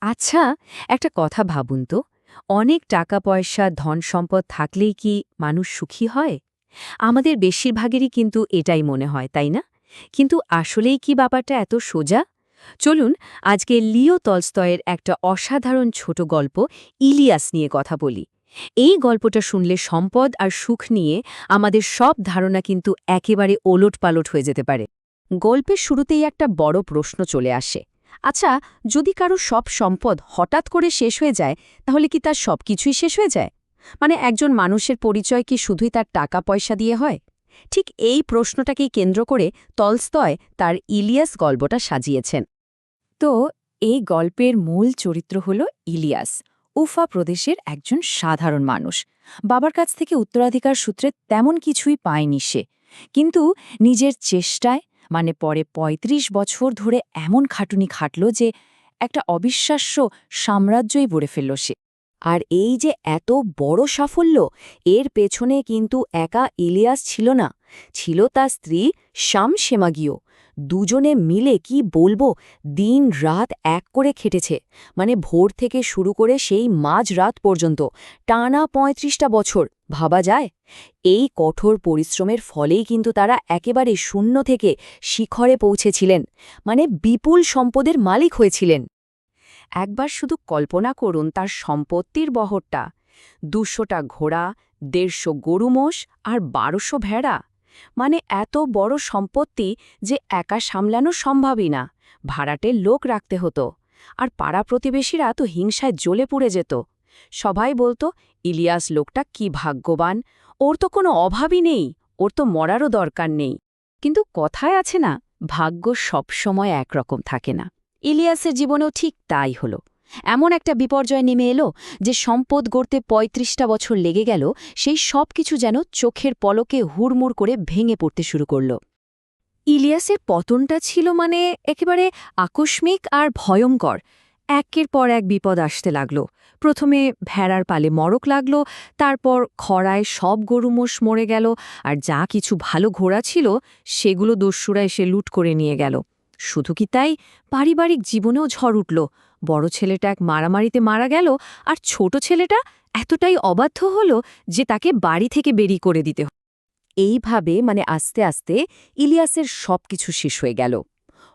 আচ্ছা, একটা কথা ভাবুন তো, অনেক টাকা পয়সা ধন সম্পদ থাকলেই কি মানুষ সুখী হয়? আমাদের বেশিরভাগেরই কিন্তু এটাই মনে হয়, তাই না? কিন্তু আসলেই কি ব্যাপারটা এত সোজা? চলুন আজকে লিও তলস্তয়ের একটা অসাধারণ ছোট গল্প ইলিয়াস নিয়ে কথা বলি। এই গল্পটা শুনলে সম্পদ আর সুখ নিয়ে আমাদের সব ধারণা কিন্তু একেবারে ওলটপালট হয়ে যেতে পারে। গল্পের শুরুতেই একটা বড় প্রশ্ন চলে আসে। আচ্ছা, যদি কারো সব সম্পদ হঠাৎ করে শেষ হয়ে যায়, তাহলে কি তার সবকিছুই শেষ হয়ে যায়? মানে একজন মানুষের পরিচয় কি শুধুই তার টাকা পয়সা দিয়ে হয়? ঠিক এই প্রশ্নটাকেই কেন্দ্র করে তলস্তয় তার ইলিয়াস গল্পটা সাজিয়েছেন। তো এই গল্পের মূল চরিত্র হল ইলিয়াস, উফা প্রদেশের একজন সাধারণ মানুষ। বাবার কাছ থেকে উত্তরাধিকার সূত্রে তেমন কিছুই পায়নি সে, কিন্তু নিজের চেষ্টায় মানে পরে ৩৫ বছর ধরে এমন খাটুনি খাটল যে একটা অবিশ্বাস্য সাম্রাজ্যই গড়ে ফেলল সে। আর এই যে এত বড় সাফল্য, এর পেছনে কিন্তু একা ইলিয়াস ছিল না, ছিল তার স্ত্রী শামশেমাগীও। দুজনে মিলে কি বলবো, দিন রাত এক করে খেটেছে। মানে ভোর থেকে শুরু করে সেই মাঝ রাত পর্যন্ত টানা ৩৫টা বছর, ভাবা যায়? এই কঠোর পরিশ্রমের ফলেই কিন্তু তারা একেবারে শূন্য থেকে শিখরে পৌঁছেছিলেন, মানে বিপুল সম্পদের মালিক হয়েছিলেন। একবার শুধু কল্পনা করুন তার সম্পত্তির বহরটা: ২০০টা ঘোড়া, ১৫০ গরু মোষ আর ১২০০ ভেড়া। মানে এত বড় সম্পত্তি যে একা সামলানো সম্ভবই না, ভাড়াটের লোক রাখতে হতো। আর পাড়া প্রতিবেশীরা তো হিংসায় জ্বলে পুড়ে যেত। সবাই বলতো, ইলিয়াস লোকটা কি ভাগ্যবান, ওর তো কোনো অভাবই নেই, ওর তো মরারও দরকার নেই। কিন্তু কথায় আছে না, ভাগ্য সবসময় একরকম থাকে না। ইলিয়াসের জীবনেও ঠিক তাই হলো। এমন একটা বিপর্যয় নেমে এলো যে সম্পদ গড়তে ৩৫টা বছর লেগে গেল, সেই সব কিছু যেন চোখের পলকে হুড়মুড় করে ভেঙে পড়তে শুরু করল। ইলিয়াসের পতনটা ছিল মানে একেবারে আকস্মিক আর ভয়ঙ্কর। একের পর এক বিপদ আসতে লাগল। প্রথমে ভেড়ার পালে মড়ক লাগল, তারপর খরায় সব গরু মোষ মরে গেল, আর যা কিছু ভালো ঘোড়া ছিল সেগুলো দস্যুরা এসে লুট করে নিয়ে গেল। শুধু কি তাই, পারিবারিক জীবনেও ঝড় উঠল। বড় ছেলেটা এক মারামারিতে মারা গেল, আর ছোট ছেলেটা এতটাই অবাধ্য হল যে তাকে বাড়ি থেকে বেরিয়ে করে দিতে হল। এইভাবে মানে আস্তে আস্তে ইলিয়াসের সবকিছু শেষ হয়ে গেল।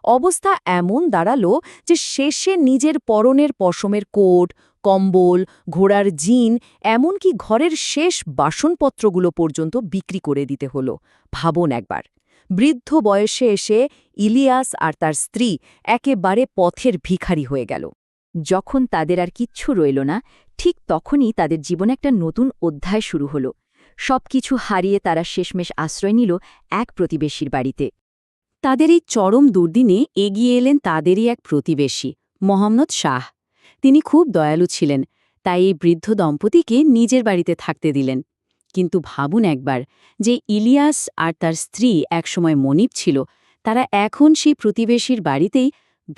অবস্থা এমন দাঁড়ালো যে শেষে নিজের পরনের পশমের কোট, কম্বল, ঘোড়ার জিন, এমনকি ঘরের শেষ বাসনপত্রগুলো পর্যন্ত বিক্রি করে দিতে হলো। ভাবুন একবার, বৃদ্ধ বয়সে এসে ইলিয়াস আর তার স্ত্রী একেবারে পথের ভিখারি হয়ে গেল। যখন তাদের আর কিচ্ছু রইল না, ঠিক তখনই তাদের জীবনে একটা নতুন অধ্যায় শুরু হলো। সবকিছু হারিয়ে তারা শেষমেশ আশ্রয় নিল এক প্রতিবেশীর বাড়িতে। তাদের এই চরম দুর্দিনে এগিয়ে এলেন তাদেরই এক প্রতিবেশী, মোহাম্মদ শাহ। তিনি খুব দয়ালু ছিলেন, তাই এই বৃদ্ধ দম্পতিকে নিজের বাড়িতে থাকতে দিলেন। কিন্তু ভাবুন একবার, যে ইলিয়াস আর তার স্ত্রী একসময় মনিব ছিল, তারা এখন সেই প্রতিবেশীর বাড়িতেই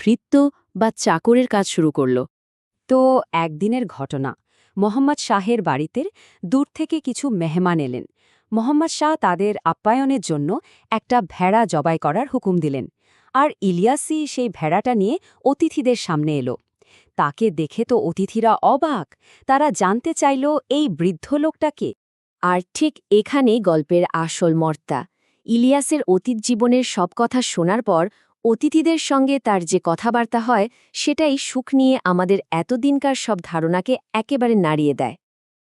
ভৃত্য বা চাকরের কাজ শুরু করল। তো একদিনের ঘটনা, মোহাম্মদ শাহের বাড়িতে দূর থেকে কিছু মেহমান এলেন। মোহাম্মদ শাহ তাদের আপ্যায়নের জন্য একটা ভেড়া জবাই করার হুকুম দিলেন, আর ইলিয়াসই সেই ভেড়াটা নিয়ে অতিথিদের সামনে এলো। তাকে দেখে তো অতিথিরা অবাক। তারা জানতে চাইল এই বৃদ্ধ লোকটাকে। আর ঠিক এখানেই গল্পের আসল মর্তা। ইলিয়াসের অতীত জীবনের সব কথা শোনার পর অতিথিদের সঙ্গে তার যে কথাবার্তা হয়, সেটাই সুখ নিয়ে আমাদের এতদিনকার সব ধারণাকে একেবারে নাড়িয়ে দেয়।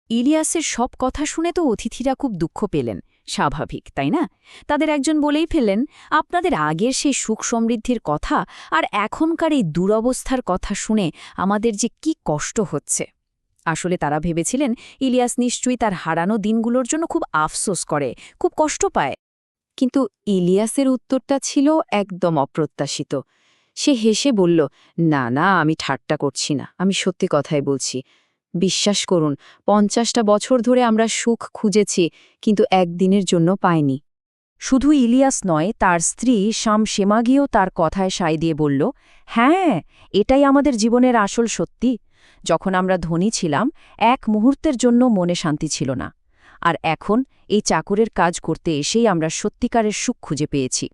ইলিয়াসের সব কথা শুনে তো অতিথিরা খুব দুঃখ পেলেন, স্বাভাবিক তাই না? তাদের একজন বলেই ফেললেন, আপনাদের আগের সেই সুখ সমৃদ্ধির কথা আর এখনকার এই দুরবস্থার কথা শুনে আমাদের যে কি কষ্ট হচ্ছে। আসলে তারা ভেবেছিলেন ইলিয়াস নিশ্চয়ই তার হারানো দিনগুলোর জন্য খুব আফসোস করে, খুব কষ্ট পায়। কিন্তু ইলিয়াসের উত্তরটা ছিল একদম অপ্রত্যাশিত। সে হেসে বলল, না না, আমি ঠাট্টা করছি না, আমি সত্যি কথাই বলছি। বিশ্বাস করুন, ৫০টা বছর ধরে আমরা সুখ খুঁজেছি, কিন্তু একদিনের জন্য পাইনি। শুধু ইলিয়াস নয়, তার স্ত্রী শামশেমাগীও তার কথায় সায় দিয়ে বলল, হ্যাঁ, এটাই আমাদের জীবনের আসল সত্যি। যখন আমরা ধনী ছিলাম, এক মুহূর্তের জন্য মনে শান্তি ছিল না, আর এখন এই চাকরের কাজ করতে এসেই আমরা সত্যিকারের সুখ খুঁজে পেয়েছি।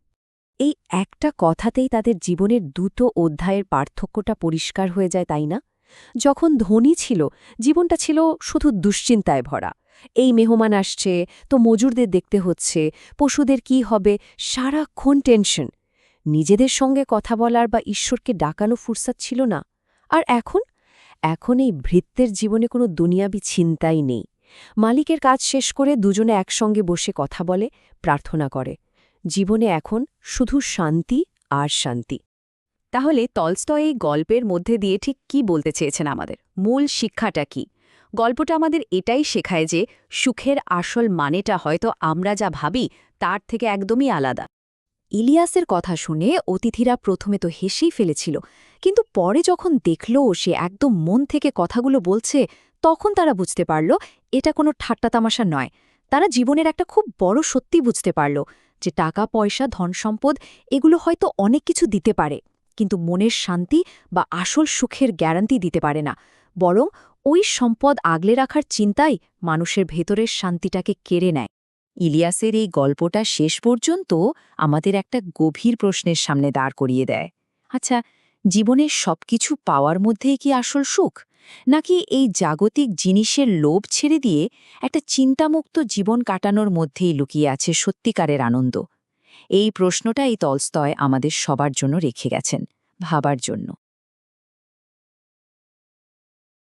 এই একটা কথাতেই তাদের জীবনের দুটো অধ্যায়ের পার্থক্যটা পরিষ্কার হয়ে যায়, তাই না? যখন ধনী ছিল জীবনটা ছিল শুধু দুশ্চিন্তায় ভরা। এই মেহমান আসছে, তো মজুরদের দেখতে হচ্ছে, পশুদের কি হবে, সারাক্ষণ টেনশন। নিজেদের সঙ্গে কথা বলার বা ঈশ্বরকে ডাকানো ফুরসাত ছিল না। আর এখন এখন এই ভৃত্যের জীবনে কোনো দুনিয়াবি চিন্তাই নেই। মালিকের কাজ শেষ করে দুজনে একসঙ্গে বসে কথা বলে, প্রার্থনা করে। জীবনে এখন শুধু শান্তি আর শান্তি। তাহলে টলস্টয় এই গল্পের মধ্যে দিয়ে ঠিক কি বলতে চেয়েছেন আমাদের? মূল শিক্ষাটা কি? গল্পটা আমাদের এটাই শেখায় যে সুখের আসল মানেটা হয়তো আমরা যা ভাবি তার থেকে একদমই আলাদা। ইলিয়াসের কথা শুনে অতিথিরা প্রথমে তো হেসেই ফেলেছিল, কিন্তু পরে যখন দেখল সে একদম মন থেকে কথাগুলো বলছে, তখন তারা বুঝতে পারল এটা কোনো ঠাট্টাতামাশা নয়। তারা জীবনের একটা খুব বড় সত্যি বুঝতে পারল যে টাকা পয়সা ধন সম্পদ এগুলো হয়তো অনেক কিছু দিতে পারে, কিন্তু মনের শান্তি বা আসল সুখের গ্যারান্টি দিতে পারে না। বরং ওই সম্পদ আগলে রাখার চিন্তাই মানুষের ভেতরের শান্তিটাকে কেড়ে নেয়। ইলিয়াসের এই গল্পটা শেষ পর্যন্ত আমাদের একটা গভীর প্রশ্নের সামনে দাঁড় করিয়ে দেয়। আচ্ছা, জীবনের সবকিছু পাওয়ার মধ্যেই কি আসল সুখ, নাকি এই জাগতিক জিনিসের লোভ ছেড়ে দিয়ে একটা চিন্তামুক্ত জীবন কাটানোর মধ্যেই লুকিয়ে আছে সত্যিকারের আনন্দ? এই প্রশ্নটাই টলস্টয় আমাদের সবার জন্য রেখে গেছেন, ভাবার জন্য।